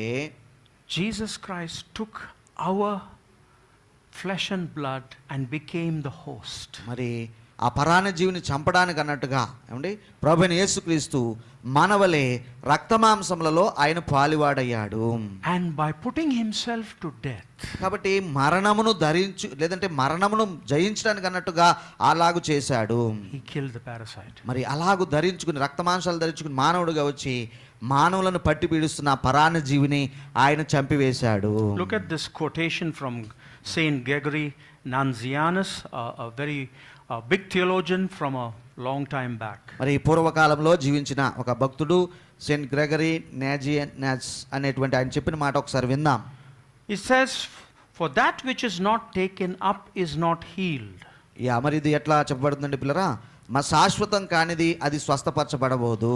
S1: Jesus Christ took our flesh and blood and became the host.
S2: మరి ఆ పరాన్న జీవిని చంపడానికి అన్నట్టుగా ఏమండి ప్రభువైన యేసుక్రీస్తు మనవలే రక్తమాంసములలో ఆయన పాలివాడయ్యాడు.
S1: And by putting himself to death,
S2: కాబట్టి మరణమును లేదంటే మరణమును జయించడానికి అన్నట్టుగా అలాగు చేశాడు.
S1: he killed the parasite.
S2: మరి అలాగు ధరించుకుని రక్తమాంసాలు ధరించుకుని మానవుడిగా వచ్చి మానవులను పట్టి పీడిస్తున్న పరాన్న జీవిని ఆయన చంపివేశాడు.
S1: Look at this quotation from Saint Gregory Nazianzus, a very big theologian from a long time back.
S2: మరి పూర్వకాలంలో జీవించిన ఒక భక్తుడు సెయింట్ గ్రెగరీ నాజియానస్ అనేటువంటి ఆయన చెప్పిన మాట ఒకసారి విందాం.
S1: It says, for that which is not taken up is not healed.
S2: మరి ఇది ఎట్లా చెప్పబడుతుందండి పిల్లరా? మా శాశ్వతం కానిది అది స్వస్థపరచబడబోదు.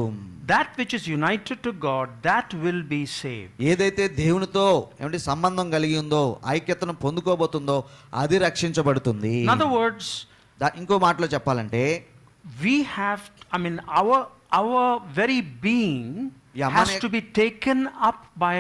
S1: That which is united to God, that will be saved.
S2: ఏదైతే దేవునితో ఏమంటే సంబంధం కలిగి ఉందో ఐక్యతను పొందుకోబోతుందో అది రక్షించబడుతుంది.
S1: In other words,
S2: ఇంకో మాటలో చెప్పాలంటే
S1: we have, our very being has to be taken up by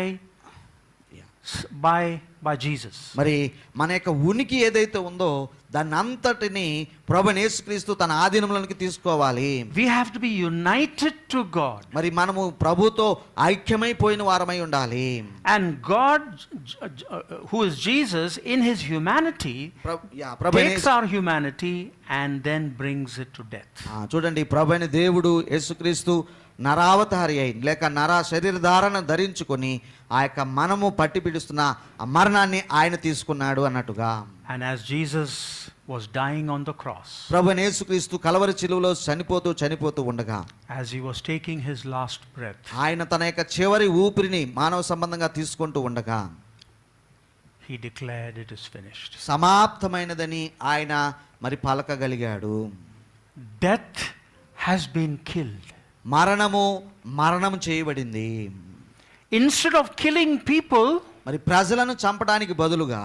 S1: by Jesus.
S2: మరి మన యొక్క ఉనికి ఏదైతే ఉందో దాన్ని అంతటిని ప్రభువైన యేసుక్రీస్తు తన ఆధీనంలోకి తీసుకోవాలి.
S1: We have to be united to God.
S2: మరి మనము ప్రభుతో ఐక్యమైపోయిన వారమై ఉండాలి.
S1: And God, who is Jesus, in his humanity, takes our humanity and then brings it to death.
S2: చూడండి, ప్రభువైన దేవుడు యేసుక్రీస్తు నరావతారి అయి లేక నర శరీరధారణ ధరించుకొని ఆ యొక్క మనము పట్టి పిడుస్తున్న ఆ మరణాన్ని ఆయన తీసుకున్నాడు అన్నట్టుగా.
S1: And as Jesus was dying on the cross,
S2: ప్రభువైన యేసుక్రీస్తు కలవరి శిలువలో చనిపోతూ ఉండగా,
S1: as he was taking his last breath,
S2: ఆయన తన యొక్క చివరి ఊపిరిని మానవ సంబంధంగా తీసుకుంటూ ఉండగా,
S1: he declared it is finished.
S2: సమాప్తమైనదని ఆయన మరి పలకగలిగాడు.
S1: Death has been killed.
S2: మరణం చేయబడింది.
S1: Instead of killing people,
S2: మరి ప్రజలను చంపడానికి బదులుగా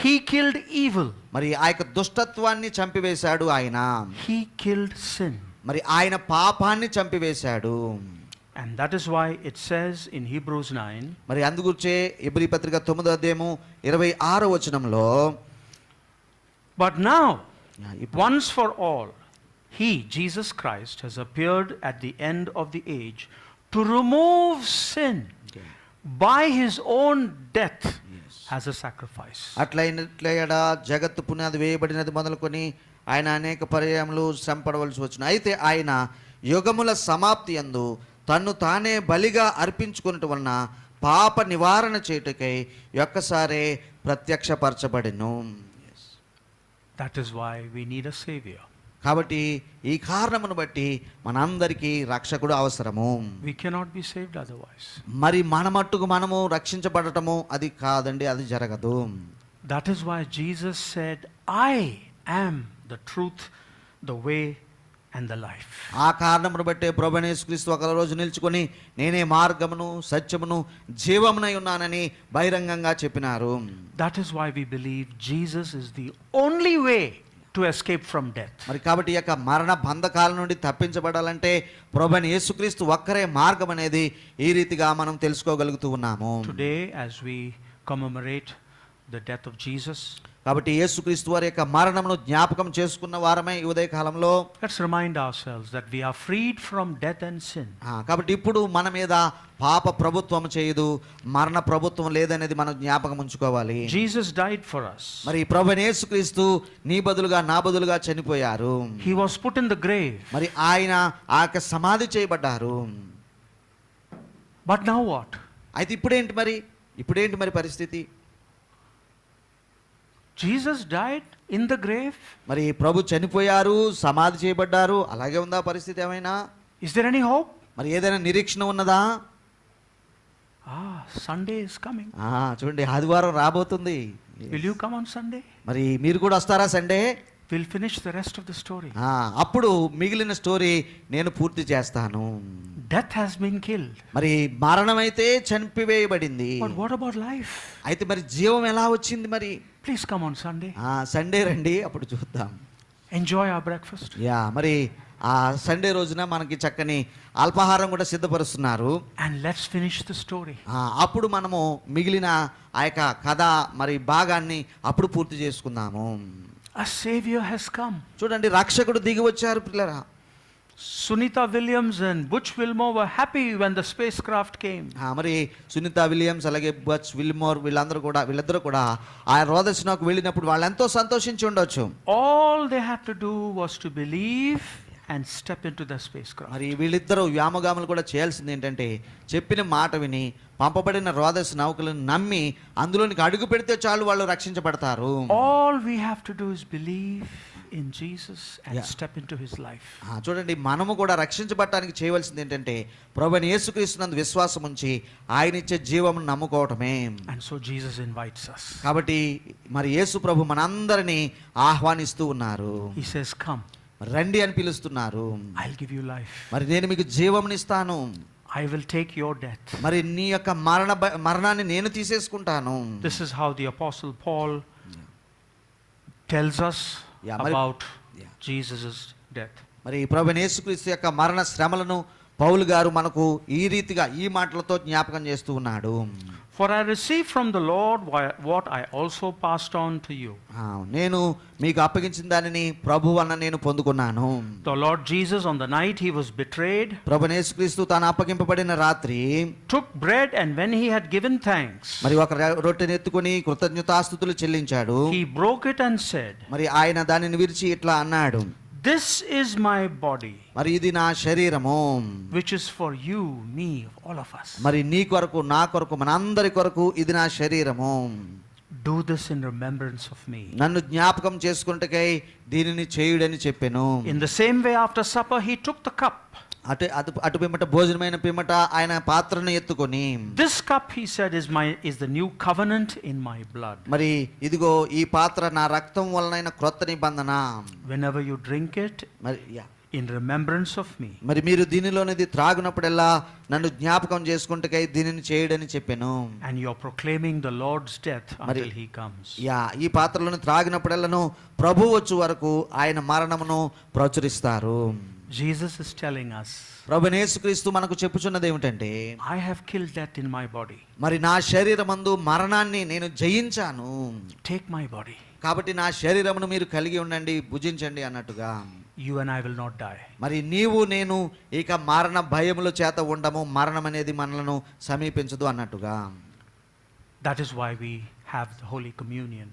S1: he killed evil.
S2: మరి ఆ యొక్క దుష్టత్వాన్ని చంపివేశాడు ఆయన.
S1: He killed sin.
S2: మరి ఆయన పాపాన్ని చంపివేశాడు.
S1: And that is why it says in Hebrews 9,
S2: మరి అందుగురించే హెబ్రీ పత్రిక 9వ అధ్యాయము 26వ వచనంలో,
S1: but now once for all he, Jesus Christ, has appeared at the end of the age to remove sin by his own death as a sacrifice.
S2: అట్లయినట్లయడా జగత్తు పునాది వేయబడినది మొదలుకొని ఆయన అనేక పర్యాయములు శ్రమపడవలసి వచ్చును. అయితే ఆయన యుగముల సమాప్తి యందు తన్ను తానే బలిగా అర్పించుకున్నట్టు వలన పాప నివారణ చేయుటకై ఒక్కసారే ప్రత్యక్షపరచబడెను.
S1: That is why we need a savior.
S2: కాబట్టి ఈ కారణమును బట్టి మనందరికీ రక్షకుడు అవసరము.
S1: We cannot be saved otherwise.
S2: మరి మన మట్టుకు మనము రక్షించబడటము అది కాదండి, అది జరగదు.
S1: That is why Jesus said, I am the truth, the way and the life.
S2: ఆ కారణమును బట్టే ప్రభువైన యేసుక్రీస్తు ఒక రోజు నిల్చుకొని నేనే మార్గమును సత్యమును జీవమునై ఉన్నానని బహిరంగంగా చెప్పినారు.
S1: That is why we believe Jesus is the only way to escape from death.
S2: మరి కాబట్టి ఈ యొక్క మరణ బంధకాల నుండి తప్పించబడాలంటే ప్రభువైన యేసుక్రీస్తు ఒక్కరే మార్గం అనేది ఈ రీతిగా మనం తెలుసుకోగలుగుతూ ఉన్నాము.
S1: Today as we commemorate the death of Jesus,
S2: కాబట్టి యేసుక్రీస్తు వారి యొక్క మరణమును జ్ఞాపకం చేసుకున్న వారమే ఈ ఉదయ కాలంలో
S1: let's remind ourselves that we are freed from death and sin.
S2: కాబట్టి ఇప్పుడు మన మీద పాప ప్రభుత్వం చేయదు, మరణ ప్రభుత్వం లేదనేది మనం జ్ఞాపకం ఉంచుకోవాలి.
S1: Jesus died for us.
S2: మరి ప్రభువైన యేసుక్రీస్తు నీ బదులుగా నా బదులుగా చనిపోయారు.
S1: He was put in the grave.
S2: మరి ఆయన ఆ యొక్క సమాధి చేయబడ్డారు.
S1: But now what?
S2: అయితే ఇప్పుడేంటి మరి పరిస్థితి?
S1: Jesus died in the grave.
S2: మరి ప్రభు చనిపోయారు, సమాధి చేయబడ్డారు, అలాగే ఉందా పరిస్థితి ఏమైనా?
S1: Is there any hope?
S2: మరి ఏదైనా నిరీక్షణ ఉన్నదా?
S1: Sunday is coming.
S2: చూడండి, ఆదివారం రాబోతుంది.
S1: Will you come on Sunday?
S2: మరి మీరు కూడా వస్తారా Sunday?
S1: We'll finish the rest of the story.
S2: అప్పుడు మిగిలిన స్టోరీ నేను పూర్తి చేస్తాను.
S1: Death has been killed.
S2: మరి మరణం అయితే చంపివేయబడింది.
S1: But what about life?
S2: అయితే మరి జీవం ఎలా వచ్చింది మరి?
S1: Please come on Sunday.
S2: Sunday రండి, అప్పుడు చూద్దాం.
S1: Enjoy our breakfast.
S2: మరి ఆ సండే రోజున మనకి చక్కని అల్పాహారం కూడా సిద్ధపరుస్తున్నారు.
S1: And let's finish the story.
S2: అప్పుడు మనము మిగిలిన ఆ యొక్క కథ మరి భాగాన్ని అప్పుడు పూర్తి చేసుకుందాము.
S1: A savior has come.
S2: చూడండి, రక్షకుడు దిగి వచ్చారు పిల్లరా.
S1: Sunita Williams and Butch Wilmore were happy when the spacecraft came.
S2: మరి సునీత విలియమ్స్ అలాగే బచ్ విల్మోర్ వీళ్ళిద్దరూ కూడా ఆ రోదసినకు వెళ్ళినప్పుడు వాళ్ళు ఎంతో సంతోషించి ఉండొచ్చు.
S1: All they had to do was to believe and step into the spacecraft.
S2: మరి వీళ్ళిద్దరూ వ్యామోగాములు కూడా చేయాల్సింది ఏంటంటే చెప్పిన మాట విని పంపబడిన రోదస్ నౌకలను నమ్మి అందులోనికి అడుగు పెడితే చాలు, వాళ్ళు రక్షించబడతారు.
S1: All we have to do is believe in Jesus and step into his life.
S2: చూడండి, మనము కూడా రక్షించబడటానికి చేయవలసింది ఏంటంటే ప్రభువైన యేసుక్రీస్తునందు విశ్వాసం ఉంచి ఆయన ఇచ్చే జీవమును నమ్ముకోవటమే.
S1: And so Jesus invites us.
S2: కాబట్టి మరి యేసు ప్రభు మనందరినీ ఆహ్వానిస్తూ ఉన్నారు.
S1: He says, come.
S2: రండి అని పిలుస్తున్నారు.
S1: I'll give you life.
S2: మరి నేను మీకు జీవమునిస్తాను.
S1: I will take your death.
S2: మరి నీ యొక్క మరణాన్ని నేను తీసేసుకుంటాను.
S1: This is how the apostle Paul tells us about Jesus' death.
S2: మరి ప్రభువైన యేసుక్రీస్తు యొక్క మరణ శ్రమలను పౌలు గారు మనకు ఈ రీతిగా ఈ మాటలతో జ్ఞాపకం చేస్తూ ఉన్నాడు.
S1: For I received from the Lord what I also passed on to you.
S2: నేను మీకు అప్పగించిన దానిని ప్రభువు అన్న నేను పొందుకున్నాను.
S1: The Lord Jesus, on the night he was betrayed,
S2: ప్రభువైన యేసుక్రీస్తు తాను అప్పగింపబడిన రాత్రి
S1: took bread, and when he had given thanks,
S2: మరి ఒక రొట్టెని ఎత్తుకొని కృతజ్ఞతాస్తుతులు చెల్లించాడు.
S1: he broke it and said,
S2: మరి ఆయన దానిని విరిచి ఇట్లా అన్నాడు,
S1: this is my body,
S2: మరి ఇది నా శరీరము,
S1: which is for you, me, all of us.
S2: మరి నీ కొరకు నా కొరకు మనందరి కొరకు ఇది నా శరీరము.
S1: Do this in remembrance of me.
S2: నన్ను జ్ఞాపకం చేసుకున్నటకై దీనిని చేయుడని చెప్పెను.
S1: In the same way, after supper he took the cup.
S2: అటు పిమ్మట భోజనమైన పిమ్మట ఆయన పాత్రను ఎత్తుకొని,
S1: this cup, he said, is the new covenant in my blood.
S2: మరి ఇదిగో ఈ పాత్ర నా రక్తం వలనైన క్రొత్త నిబంధన.
S1: Whenever you drink it,
S2: మరి
S1: in remembrance of me.
S2: మరి మీరు దీనిలోనిది త్రాగునప్పుడల్లా నన్ను జ్ఞాపకం చేసుకుంటకై దీనిని చేయడని చెప్పాను.
S1: And you are proclaiming the Lord's death until he comes.
S2: ఈ పాత్రలను త్రాగినప్పుడల్లాను ప్రభువు వచ్చు వరకు ఆయన మరణమును ప్రచురిస్తారు.
S1: Jesus is telling us,
S2: ప్రభువైన యేసుక్రీస్తు మనకు చెప్పుచున్నది ఏమిటంటే,
S1: I have killed death in my body.
S2: మరి నా శరీరమందు మరణాన్ని నేను జయించాను.
S1: Take my body.
S2: కాబట్టి నా శరీరమును మీరు కలిగి ఉండండి, భుజించండి అన్నట్టుగా.
S1: You and I will not die.
S2: మరి నీవు నేను ఇక మరణ భయముల చేత ఉండము, మరణం అనేది మనలను సమీపించదు అన్నట్టుగా.
S1: That is why we have the Holy Communion.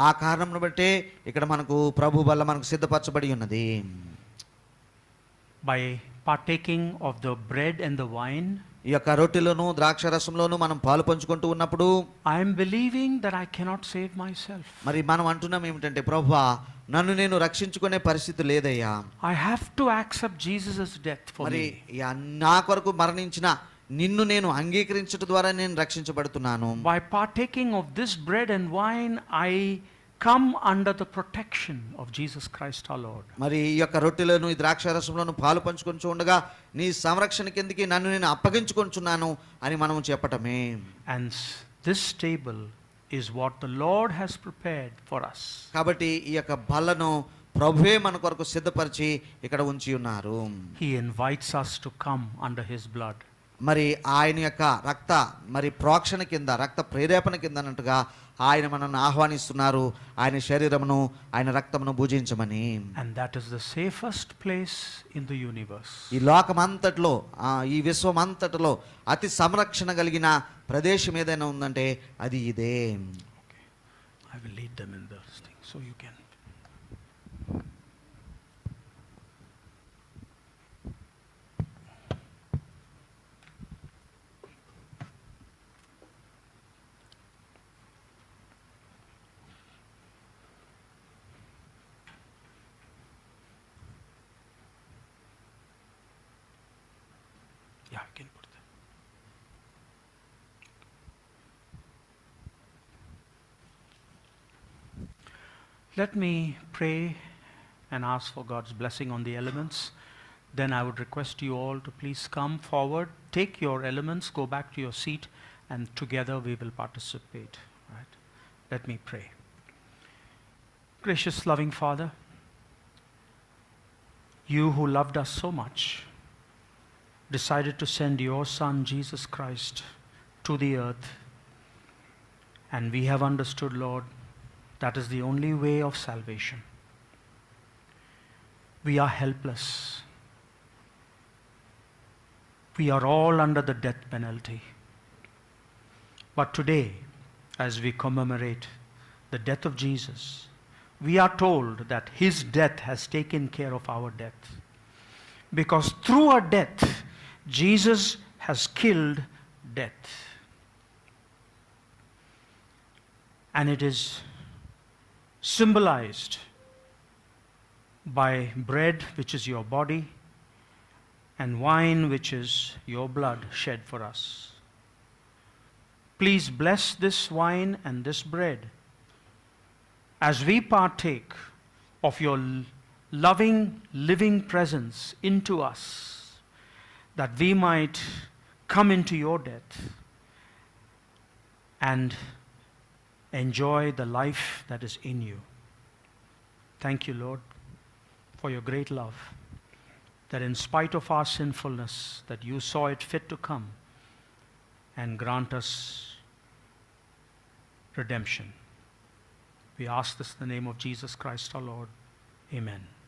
S2: ఆ కారణమును బట్టే ఇక్కడ మనకు ప్రభు వల్ల మనకు సిద్ధపరచబడి ఉన్నది.
S1: By partaking of the bread and the wine,
S2: ఈ యొక్క రొట్టెలోను ద్రాక్షరసంలోను మనం పాలు పంచుకుంటూ ఉన్నప్పుడు
S1: I am believing that I cannot save myself.
S2: మరి మనం అంటున్నాం ఏమిటంటే, ప్రభువా నన్ను నేను రక్షించుకునే పరిస్థితి లేదయ్యా.
S1: I have to accept Jesus' death for
S2: మరి
S1: me.
S2: నా కొరకు మరణించిన నిన్ను నేను అంగీకరించడం ద్వారా నేను రక్షించబడుతున్నాను.
S1: By partaking of this bread and wine, I come under the protection of Jesus Christ our Lord.
S2: మరి ఈ యొక్క రొట్టెలను ఈ ద్రాక్షారసంలోను పాలు పంచుకొని ఉండగా నీ సంరక్షణ కిందకి నన్ను నేను అప్పగించుకొంచున్నాను అని మనం చెప్పటమే.
S1: And this table is what the Lord has prepared for us.
S2: కాబట్టి ఈ యొక్క బల్లను ప్రభువే మన కొరకు సిద్ధపరిచి ఇక్కడ ఉంచి ఉన్నారు.
S1: He invites us to come under his blood.
S2: మరి ఆయన యొక్క రక్త మరి ప్రోక్షణ కింద, రక్త ప్రేరేపణ కింద అన్నట్టుగా ఆయన మనల్ని ఆహ్వానిస్తున్నారు, ఆయన శరీరమును ఆయన రక్తమును భుజించమని.
S1: And that is the safest place in the universe.
S2: ఈ లోకమంతట్లో, ఈ విశ్వమంతటిలో అతి సంరక్షణ కలిగిన ప్రదేశం ఏదైనా ఉందంటే అది ఇదే.
S1: Okay. I will lead them in this thing so you can. Yeah, I can put them. Let me pray and ask for God's blessing on the elements. Then I would request you all to please come forward, take your elements, go back to your seat, and together we will participate. Right? Let me pray. Gracious, loving Father, you who loved us so much, decided to send your Son, Jesus Christ, to the earth. And we have understood, Lord, that is the only way of salvation. We are helpless. We are all under the death penalty. But today, as we commemorate the death of Jesus, we are told that his death has taken care of our death. Because through our death, Jesus has killed death. And it is symbolized by bread, which is your body, and wine, which is your blood shed for us. Please bless this wine and this bread as we partake of your loving, living presence into us, that we might come into your death and enjoy the life that is in you. Thank you, Lord, for your great love. that in spite of our sinfulness, that you saw it fit to come and grant us redemption. We ask this in the name of Jesus Christ our Lord. Amen.